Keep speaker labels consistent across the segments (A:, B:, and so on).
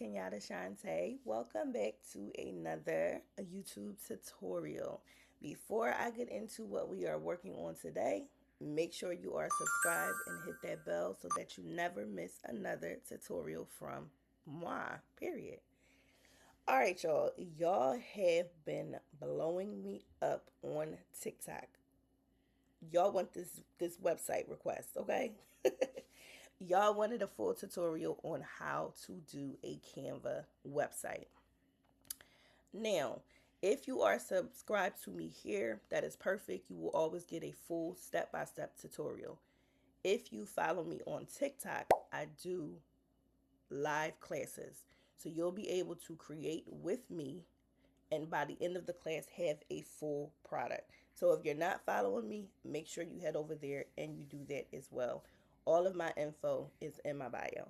A: Kenyatta Shante. Welcome back to another YouTube tutorial. Before I get into what we are working on today, make sure you are subscribed and hit that bell so that you never miss another tutorial from moi, period. All right, y'all. Y'all have been blowing me up on TikTok. Y'all want this website request, okay? Y'all wanted a full tutorial on how to do a Canva website. Now, if you are subscribed to me here, that is perfect. You will always get a full step-by-step tutorial. If you follow me on TikTok, I do live classes. So you'll be able to create with me and by the end of the class have a full product. So if you're not following me, make sure you head over there and you do that as well. All of my info is in my bio.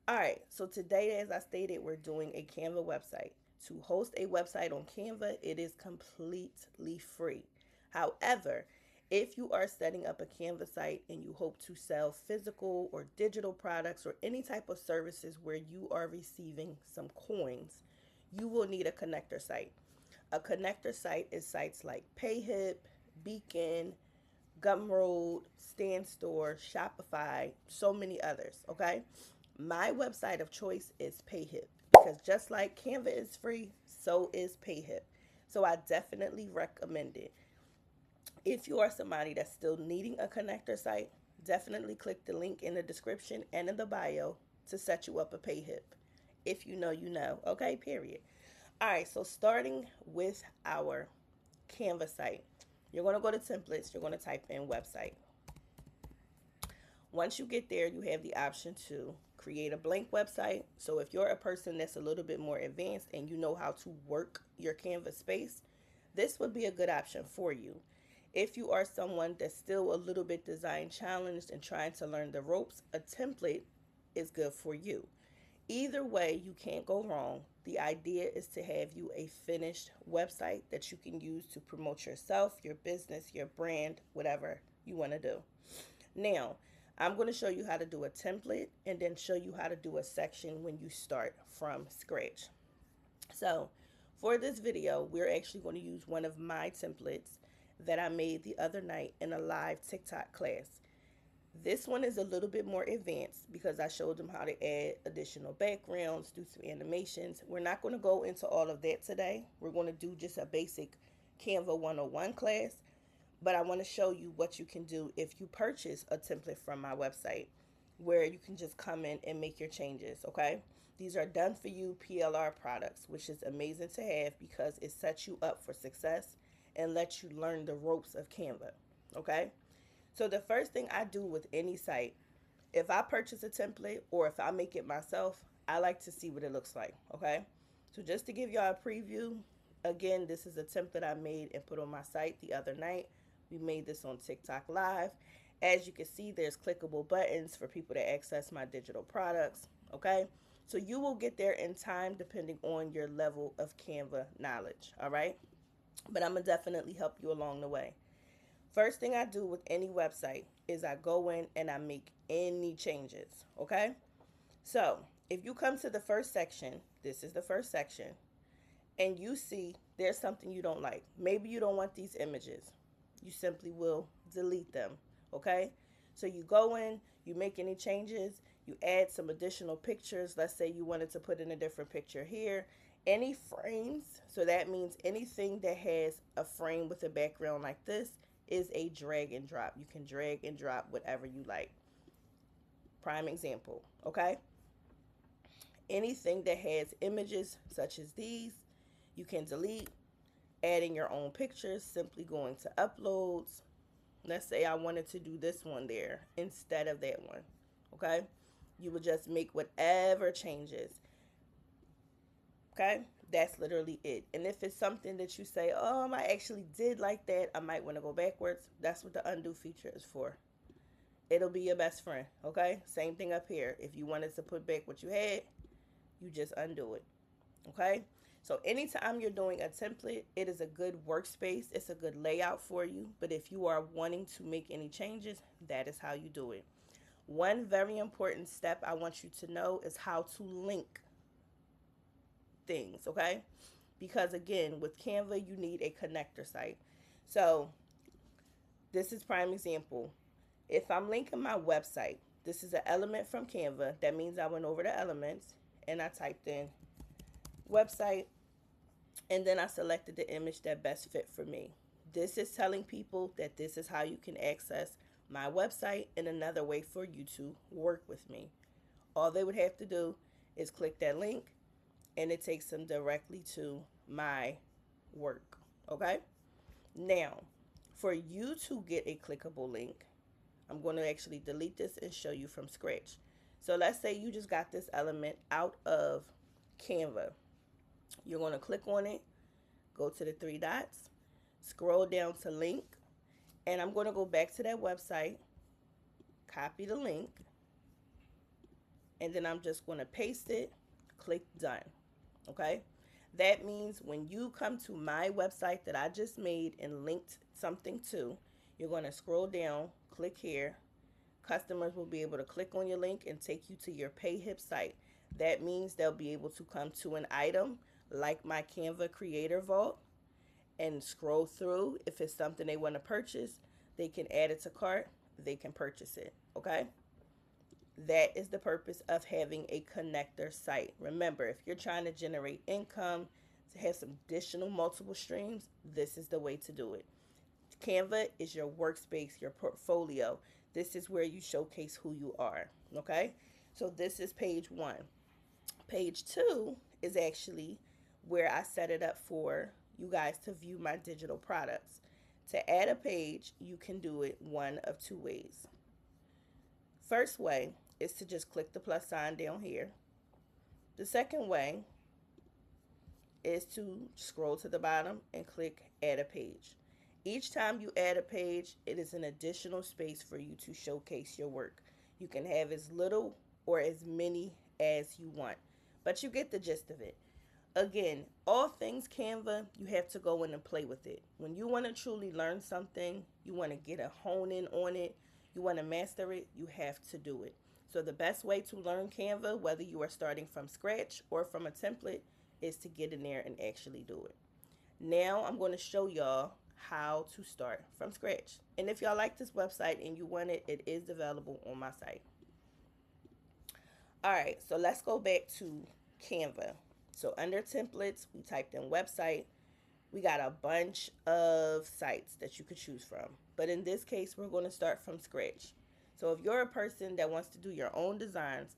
A: All right, so today, as I stated, we're doing a Canva website. To host a website on Canva, it is completely free. However, if you are setting up a Canva site and you hope to sell physical or digital products or any type of services where you are receiving some coins, you will need a connector site. A connector site is sites like Payhip, Beacon, Gumroad, Stand Store, Shopify, so many others, okay? My website of choice is Payhip because just like Canva is free, so is Payhip. So I definitely recommend it. If you are somebody that's still needing a connector site, definitely click the link in the description and in the bio to set you up a Payhip. If you know, you know. Okay, period. All right, so starting with our Canva site, you're going to go to templates, you're going to type in website. Once you get there, you have the option to create a blank website. So if you're a person that's a little bit more advanced and you know how to work your Canvas space, this would be a good option for you. If you are someone that's still a little bit design challenged and trying to learn the ropes, a template is good for you. Either way, you can't go wrong. The idea is to have you a finished website that you can use to promote yourself, your business, your brand, whatever you want to do. Now, I'm going to show you how to do a template and then show you how to do a section when you start from scratch. So, for this video, we're actually going to use one of my templates that I made the other night in a live TikTok class. This one is a little bit more advanced because I showed them how to add additional backgrounds, do some animations. We're not going to go into all of that today. We're going to do just a basic Canva 101 class, but I want to show you what you can do if you purchase a template from my website where you can just come in and make your changes, okay? These are done for you PLR products, which is amazing to have because it sets you up for success and lets you learn the ropes of Canva, okay? So the first thing I do with any site, if I purchase a template or if I make it myself, I like to see what it looks like, okay? So just to give y'all a preview, again, this is a template I made and put on my site the other night. We made this on TikTok Live. As you can see, there's clickable buttons for people to access my digital products, okay? So you will get there in time depending on your level of Canva knowledge, all right? But I'm gonna definitely help you along the way. First thing I do with any website is I go in and I make any changes, okay? So if you come to the first section, this is the first section, and you see there's something you don't like. Maybe you don't want these images. You simply will delete them, okay? So you go in, you make any changes, you add some additional pictures. Let's say you wanted to put in a different picture here. Any frames, so that means anything that has a frame with a background like this is a drag and drop. You can drag and drop whatever you like. Prime example, okay? Anything that has images such as these, you can delete. Adding your own pictures, simply going to uploads. Let's say I wanted to do this one there instead of that one, okay? You would just make whatever changes, okay? That's literally it. And if it's something that you say, oh, I actually did like that, I might want to go backwards, that's what the undo feature is for. It'll be your best friend, okay? Same thing up here. If you wanted to put back what you had, you just undo it, okay? So anytime you're doing a template, it is a good workspace. It's a good layout for you. But if you are wanting to make any changes, that is how you do it. One very important step I want you to know is how to link things, okay? Because again, with Canva, you need a connector site. So this is prime example. If I'm linking my website, this is an element from Canva. That means I went over the elements and I typed in website, and then I selected the image that best fit for me. This is telling people that this is how you can access my website and another way for you to work with me. All they would have to do is click that link and it takes them directly to my work. Okay? Now, for you to get a clickable link, I'm going to actually delete this and show you from scratch. So let's say you just got this element out of Canva. You're going to click on it, go to the three dots, scroll down to link, and I'm going to go back to that website, copy the link, and then I'm just going to paste it, click done. Okay? That means when you come to my website that I just made and linked something to, you're going to scroll down, click here. Customers will be able to click on your link and take you to your Payhip site. That means they'll be able to come to an item like my Canva Creator Vault and scroll through. If it's something they want to purchase, they can add it to cart, they can purchase it. Okay? That is the purpose of having a connector site. Remember, if you're trying to generate income, to have some additional multiple streams, this is the way to do it. Canva is your workspace, your portfolio. This is where you showcase who you are. Okay? So this is page 1. Page 2 is actually where I set it up for you guys to view my digital products. To add a page, you can do it one of two ways. First way is to just click the plus sign down here. The second way is to scroll to the bottom and click add a page. Each time you add a page, it is an additional space for you to showcase your work. You can have as little or as many as you want, but you get the gist of it. Again, all things Canva, you have to go in and play with it. When you want to truly learn something, you want to get a hone in on it, you want to master it, you have to do it. So the best way to learn Canva, whether you are starting from scratch or from a template, is to get in there and actually do it. Now I'm going to show y'all how to start from scratch. And if y'all like this website and you want it, it is available on my site. All right, so let's go back to Canva. So under templates, we typed in website. We got a bunch of sites that you could choose from. But in this case, we're going to start from scratch. So if you're a person that wants to do your own designs,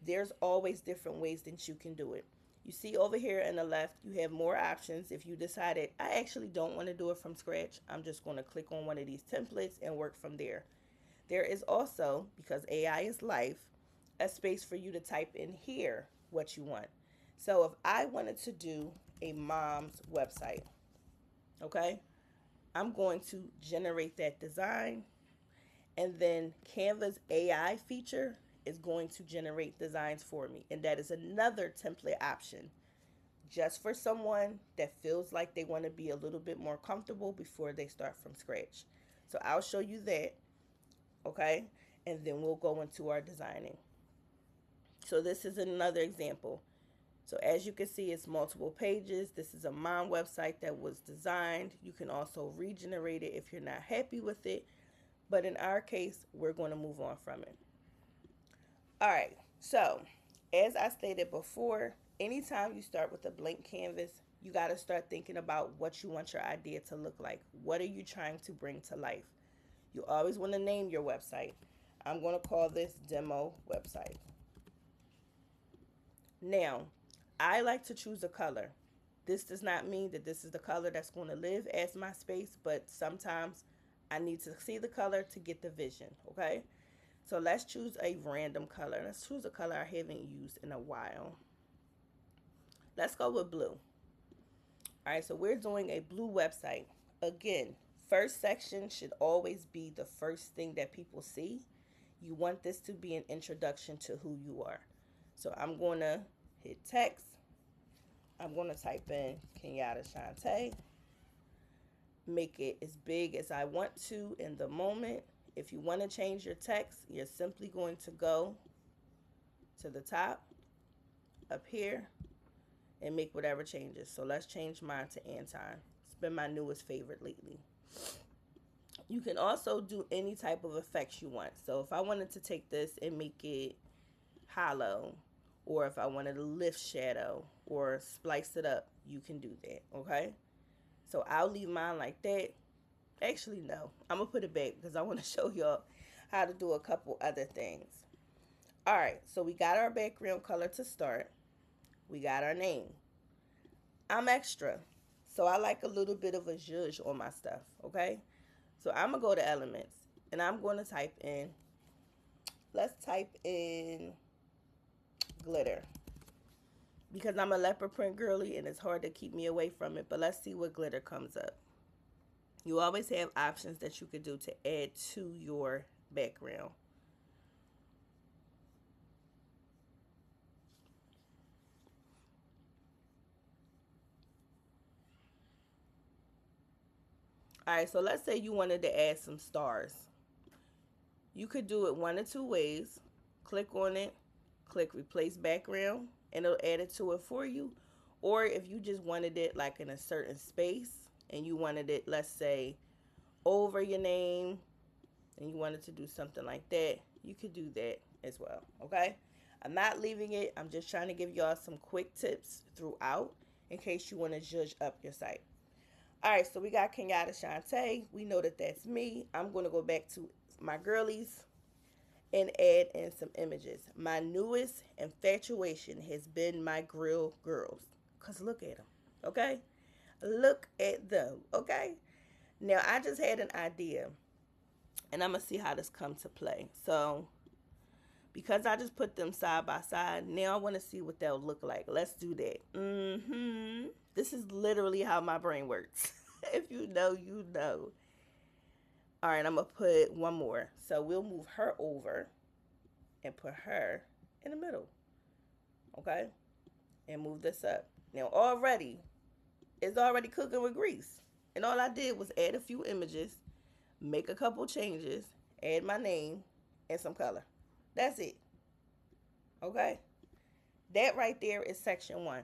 A: there's always different ways that you can do it. You see over here on the left, you have more options. If you decided, I actually don't want to do it from scratch, I'm just going to click on one of these templates and work from there. There is also, because AI is life, a space for you to type in here what you want. So if I wanted to do a mom's website, okay, I'm going to generate that design, and then Canva's AI feature is going to generate designs for me. And that is another template option just for someone that feels like they want to be a little bit more comfortable before they start from scratch. So I'll show you that, okay? And then we'll go into our designing. So this is another example. So as you can see, it's multiple pages. This is a mom website that was designed. You can also regenerate it if you're not happy with it. But in our case, we're going to move on from it. All right, so as I stated before, anytime you start with a blank canvas, you got to start thinking about what you want your idea to look like. What are you trying to bring to life? You always want to name your website. I'm going to call this demo website. Now, I like to choose a color. This does not mean that this is the color that's going to live as my space, but sometimes I need to see the color to get the vision, okay? So let's choose a random color. Let's choose a color I haven't used in a while. Let's go with blue. All right, so we're doing a blue website. Again, first section should always be the first thing that people see. You want this to be an introduction to who you are. So I'm going to hit text. I'm going to type in Kenyatta Shantae. Make it as big as I want to in the moment. If you want to change your text, you're simply going to go to the top, up here, and make whatever changes. So let's change mine to Anton. It's been my newest favorite lately. You can also do any type of effects you want. So if I wanted to take this and make it hollow, or if I wanted to lift shadow or splice it up, you can do that, okay? So I'll leave mine like that. Actually, no, I'm gonna put it back because I want to show y'all how to do a couple other things. All right, so we got our background color to start. We got our name. I'm extra, so I like a little bit of a zhuzh on my stuff, okay? So I'm gonna go to elements and I'm going to type in, let's type in glitter, because I'm a leopard print girly and it's hard to keep me away from it. But let's see what glitter comes up. You always have options that you could do to add to your background. All right, so let's say you wanted to add some stars. You could do it one of two ways. Click on it, click replace background, and it'll add it to it for you. Or if you just wanted it like in a certain space and you wanted it, let's say, over your name, and you wanted to do something like that, you could do that as well, okay? I'm not leaving it. I'm just trying to give y'all some quick tips throughout in case you want to judge up your site. All right, so we got Kenyatta Shantae. We know that that's me. I'm going to go back to my girlies and add in some images. My newest infatuation has been my grill girls. Because look at them, okay? Look at them, okay? Now, I just had an idea, and I'm going to see how this comes to play. So, because I just put them side by side, now I want to see what they'll look like. Let's do that. This is literally how my brain works. If you know, you know. All right, I'm going to put one more. So we'll move her over and put her in the middle. Okay? And move this up. Now already, it's already cooking with grease. And all I did was add a few images, make a couple changes, add my name, and some color. That's it. Okay? That right there is section 1.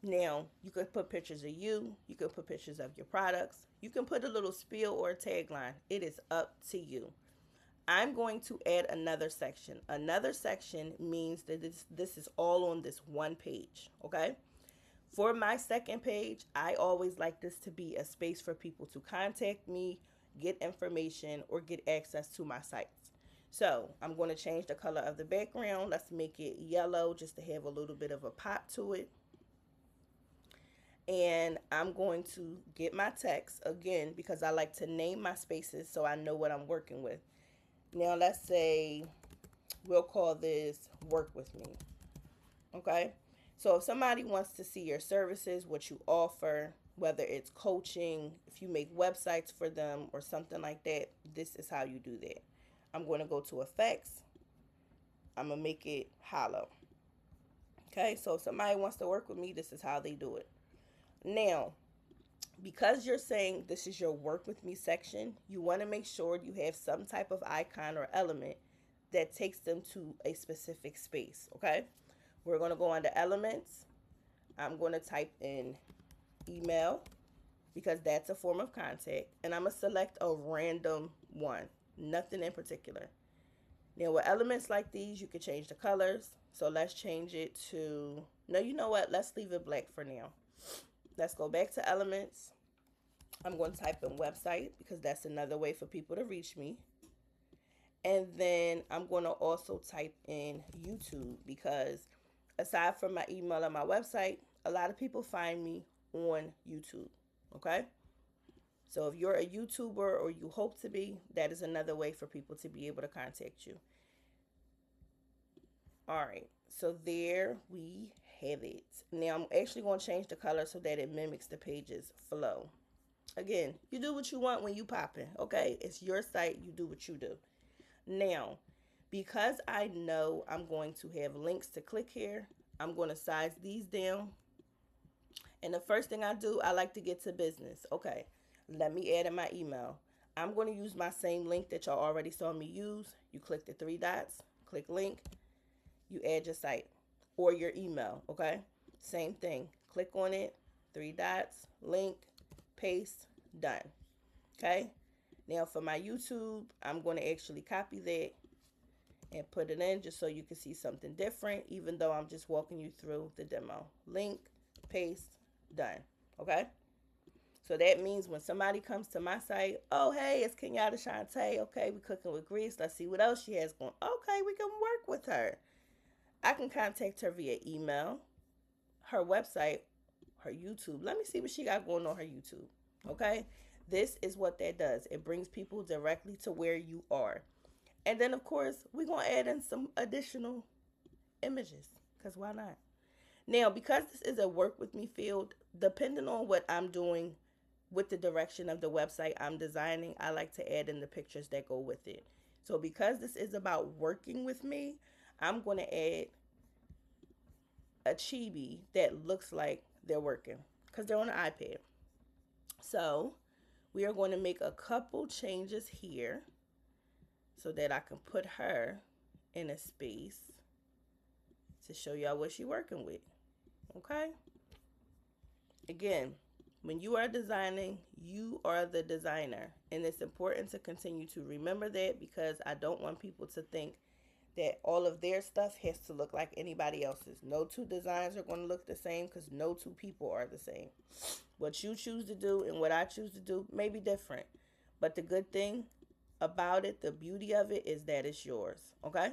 A: Now, you can put pictures of you. You can put pictures of your products. You can put a little spiel or a tagline. It is up to you. I'm going to add another section. Another section means that this is all on this one page, okay? For my second page, I always like this to be a space for people to contact me, get information, or get access to my sites. So I'm going to change the color of the background. Let's make it yellow just to have a little bit of a pop to it. And I'm going to get my text again because I like to name my spaces so I know what I'm working with. Now let's say we'll call this work with me. Okay? So if somebody wants to see your services, what you offer, whether it's coaching, if you make websites for them or something like that, this is how you do that. I'm going to go to effects. I'm going to make it hollow. Okay? So if somebody wants to work with me, this is how they do it. Now, because you're saying this is your work with me section, you want to make sure you have some type of icon or element that takes them to a specific space, okay? We're going to go under elements. I'm going to type in email because that's a form of contact. And I'm going to select a random one, nothing in particular. Now, with elements like these, you can change the colors. So let's change it to, no, you know what? Let's leave it black for now. Let's go back to elements. I'm going to type in website because that's another way for people to reach me. And then I'm going to also type in YouTube because aside from my email and my website, a lot of people find me on YouTube. Okay? So if you're a YouTuber or you hope to be, that is another way for people to be able to contact you. All right. So there we have it. Now I'm actually going to change the color so that it mimics the page's flow. Again, you do what you want when you popping, okay? It's your site. You do what you do. Now, because I know I'm going to have links to click here, I'm going to size these down. And the first thing I do, I like to get to business. Okay, let me add in my email. I'm going to use my same link that y'all already saw me use. You click the 3 dots, click link, you add your site or your email, okay? Same thing. Click on it, 3 dots, link, paste, done. Okay. Now for my YouTube, I'm going to actually copy that and put it in just so you can see something different, even though I'm just walking you through the demo. Link, paste, done. Okay. So that means when somebody comes to my site, oh, hey, it's Kenyatta Shantae. Okay, we're cooking with grease. Let's see what else she has going. Okay, we can work with her. I can contact her via email, her website, her YouTube. Let me see what she got going on her YouTube. Okay, this is what that does. It brings people directly to where you are. And then, of course, we're going to add in some additional images because why not? Now, because this is a work with me field, depending on what I'm doing with the direction of the website I'm designing, I like to add in the pictures that go with it. So because this is about working with me, I'm going to add a chibi that looks like they're working because they're on an iPad. So we are going to make a couple changes here so that I can put her in a space to show y'all what she's working with. Okay? Again, when you are designing, you are the designer. And it's important to continue to remember that because I don't want people to think that all of their stuff has to look like anybody else's. No two designs are going to look the same because no two people are the same. What you choose to do and what I choose to do may be different. But the good thing about it, the beauty of it, is that it's yours. Okay?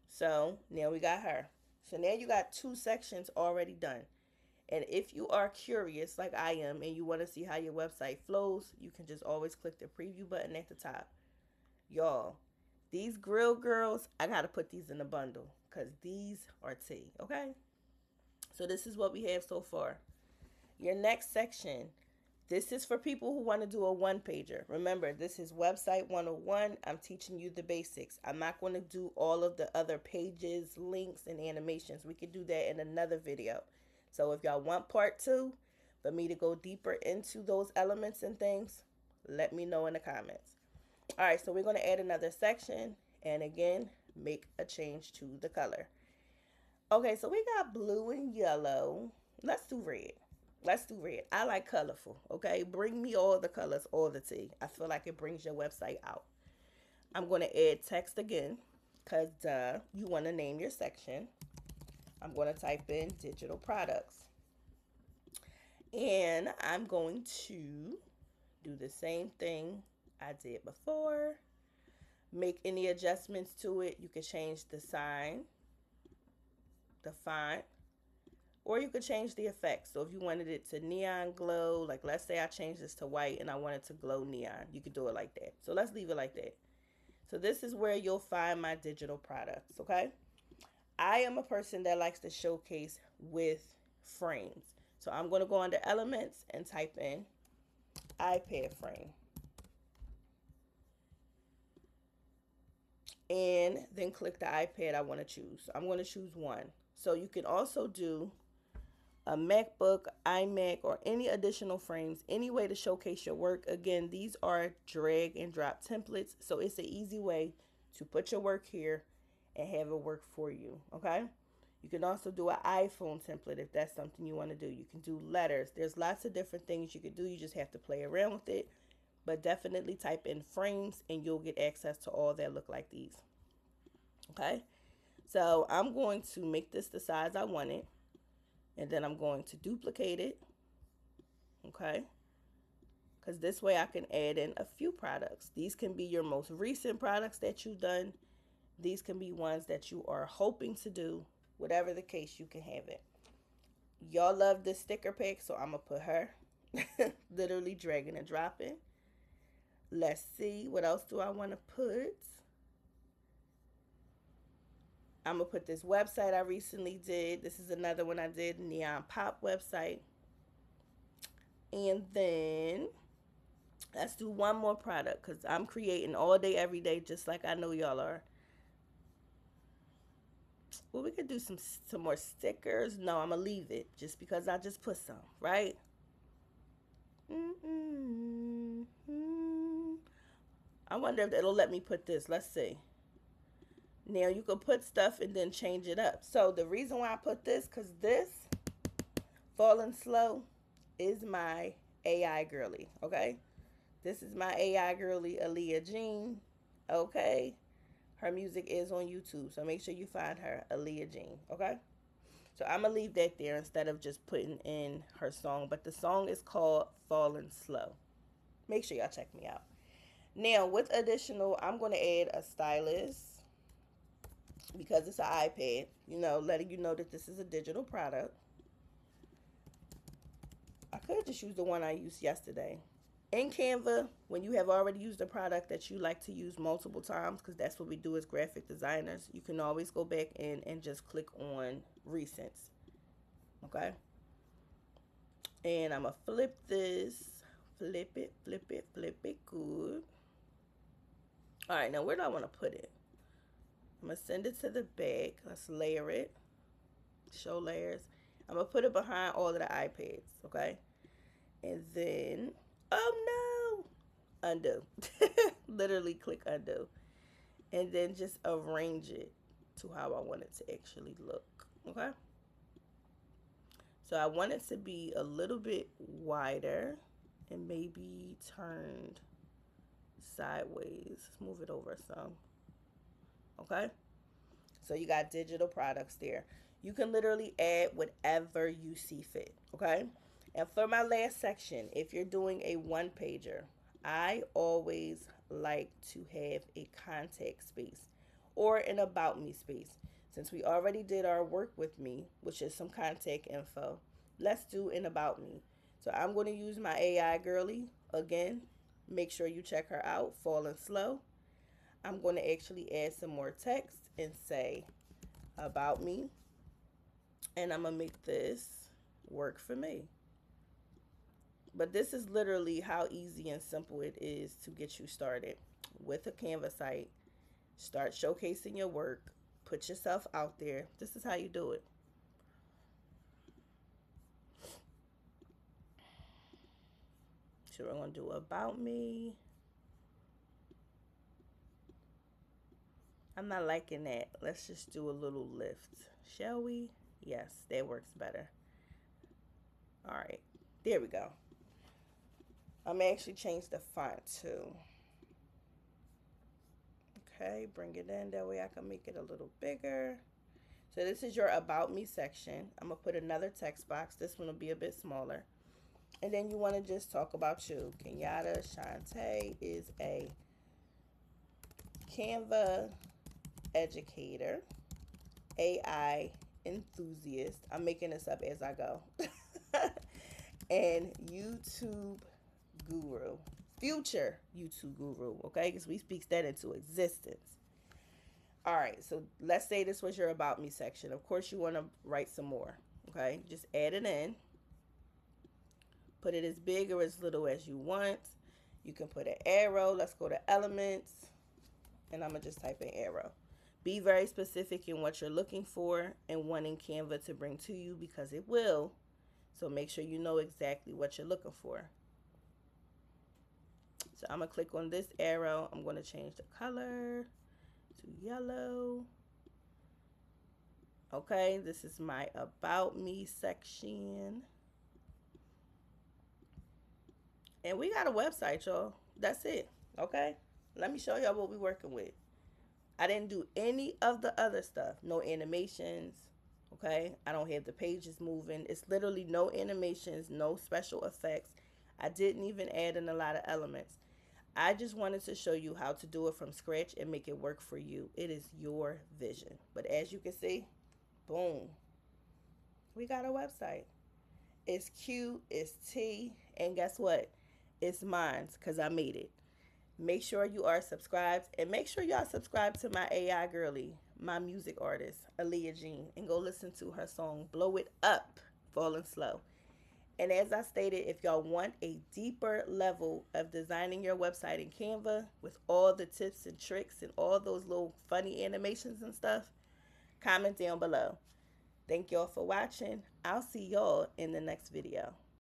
A: So now we got her. So now you got 2 sections already done. And if you are curious, like I am, and you want to see how your website flows, you can just always click the preview button at the top. Y'all, these grill girls, I got to put these in a bundle because these are tea, okay? So this is what we have so far. Your next section, this is for people who want to do a one-pager. Remember, this is Website 101. I'm teaching you the basics. I'm not going to do all of the other pages, links, and animations. We could do that in another video. So if y'all want part 2, for me to go deeper into those elements and things, let me know in the comments. All right, so we're going to add another section. And again, make a change to the color. Okay, so we got blue and yellow. Let's do red. Let's do red. I like colorful, okay? Bring me all the colors, all the tea. I feel like it brings your website out. I'm going to add text again because you want to name your section. I'm going to type in digital products. And I'm going to do the same thing I did before. Make any adjustments to it. You can change the sign, the font, or you could change the effect. So if you wanted it to neon glow, like let's say I changed this to white and I want it to glow neon, you could do it like that. So let's leave it like that. So this is where you'll find my digital products, okay? I am a person that likes to showcase with frames. So I'm going to go under elements and type in iPad frame. And then click the iPad I want to choose. So I'm going to choose one. So you can also do a MacBook, iMac, or any additional frames, any way to showcase your work. Again, these are drag and drop templates. So it's an easy way to put your work here and have it work for you, okay? You can also do an iPhone template if that's something you want to do. You can do letters. There's lots of different things you can do. You just have to play around with it. But definitely type in frames and you'll get access to all that look like these, okay? So I'm going to make this the size I want it. And then I'm going to duplicate it, okay? Because this way I can add in a few products. These can be your most recent products that you've done. These can be ones that you are hoping to do. Whatever the case, you can have it. Y'all love this sticker pack, so I'm going to put her. Literally dragging and dropping. Let's see. What else do I want to put? I'm going to put this website I recently did. This is another one I did, Neon Pop website. And then let's do one more product because I'm creating all day, every day, just like I know y'all are. Well, we could do some more stickers. No, I'm going to leave it just because I just put some, right? I wonder if it'll let me put this. Let's see. Now, you can put stuff and then change it up. So, the reason why I put this, because this Falling Slow is my AI girly, okay? This is my AI girly, Aaliyah Jean, okay? Her music is on YouTube, so make sure you find her, Aaliyah Jean, okay? So I'm gonna leave that there instead of just putting in her song, but the song is called Falling Slow. Make sure y'all check me out. Now, with additional, I'm gonna add a stylus because it's an iPad, letting you know that this is a digital product. I could just use the one I used yesterday. In Canva, when you have already used a product that you like to use multiple times, because that's what we do as graphic designers, you can always go back in and just click on recents. Okay? And I'm going to flip this. Flip it, flip it, flip it. Good. All right, now where do I want to put it? I'm going to send it to the back. Let's layer it. Show layers. I'm going to put it behind all of the iPads, okay? And then, oh no, undo. Literally click undo. And then just arrange it to how I want it to actually look, okay? So I want it to be a little bit wider and maybe turned sideways. Let's move it over some, okay? So you got digital products there. You can literally add whatever you see fit, okay? And for my last section, if you're doing a one pager, I always like to have a contact space or an about me space. Since we already did our work with me, which is some contact info, let's do an about me. So I'm going to use my AI girly again. Make sure you check her out, Falling Slow. I'm going to actually add some more text and say about me. And I'm going to make this work for me. But this is literally how easy and simple it is to get you started with a Canva site. Start showcasing your work. Put yourself out there. This is how you do it. So we're going to do about me. I'm not liking that. Let's just do a little lift. Shall we? Yes, that works better. All right. There we go. I'm actually change the font too. Okay, bring it in. That way I can make it a little bigger. So this is your about me section. I'm going to put another text box. This one will be a bit smaller. And then you want to just talk about you. Kenyatta Shantae is a Canva educator, AI enthusiast. I'm making this up as I go. And YouTube guru. Future YouTube guru, okay? Because we speak that into existence. All right, so let's say this was your about me section. Of course, you want to write some more, okay? Just add it in. Put it as big or as little as you want. You can put an arrow. Let's go to elements. And I'm going to just type in arrow. Be very specific in what you're looking for and wanting Canva to bring to you because it will. So make sure you know exactly what you're looking for. So I'm going to click on this arrow. I'm going to change the color to yellow. Okay, this is my about me section. And we got a website, y'all. That's it. Okay, let me show y'all what we're working with. I didn't do any of the other stuff. No animations. Okay, I don't have the pages moving. It's literally no animations, no special effects. I didn't even add in a lot of elements. I just wanted to show you how to do it from scratch and make it work for you. It is your vision. But as you can see, boom, we got a website. It's cute, it's tea, and guess what? It's mine because I made it. Make sure you are subscribed and make sure y'all subscribe to my AI girly, my music artist, Aaliyah Jean, and go listen to her song, Blow It Up, Falling Slow. And as I stated, if y'all want a deeper level of designing your website in Canva with all the tips and tricks and all those little funny animations and stuff, comment down below. Thank y'all for watching. I'll see y'all in the next video.